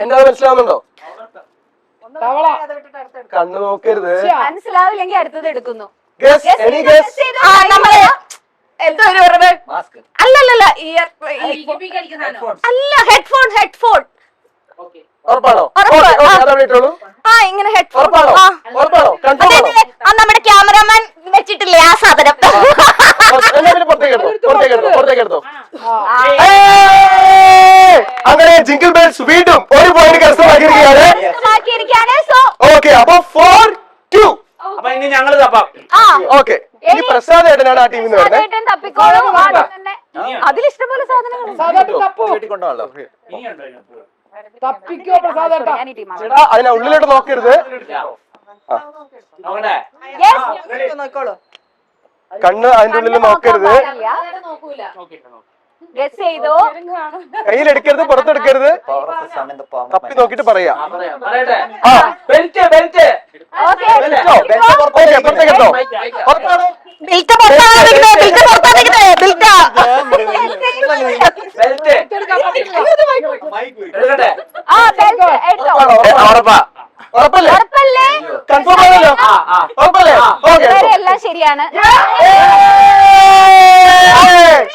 എന്താ മനസ്സിലാവുന്നുണ്ടോ? കണ്ണു നോക്കരുത്. മനസ്സിലാവില്ലെങ്കിൽ അടുത്തത് എടുക്കുന്നു. അല്ലല്ല അല്ല ഹെഡ്ഫോൺ ഉറപ്പാണോ? ഇങ്ങനെ ഹെഡ്ഫോൺ നമ്മുടെ ക്യാമറമാൻ വെച്ചിട്ടില്ലേ ആ സാധനം. അങ്ങനെ ജിംഗിൾ ബെൽസ് വീണ്ടും ഒരു പോയിന്റ് കരസ്ഥമാക്കിയിരിക്കുകയാണ്. ഓക്കെ, അപ്പൊ 4-2. അപ്പൊ ഇനി ഞങ്ങള് തപ്പാം. ഓക്കെ, ഇനി പ്രസാദ് ഏട്ടനാണ് ആ ടീമിൽ നിന്ന് വരുന്നത്. അതിലിഷ്ടംപോലെ സാധനങ്ങൾ അതിനെ ഉള്ളിലോട്ട് നോക്കരുത്. കണ്ണ് അതിന്റെ ഉള്ളിൽ നോക്കരുത്. കയ്യിലെടുക്കരുത്, പുറത്തെടുക്കരുത്. തപ്പി നോക്കിട്ട് പറയാ. പുറത്തേക്കെത്തോ? പുറത്താണോ? ഉറപ്പല്ലേ? കൺഫേം ആണല്ലോ? ഉറപ്പല്ലേ? എല്ലാം ശരിയാണ്.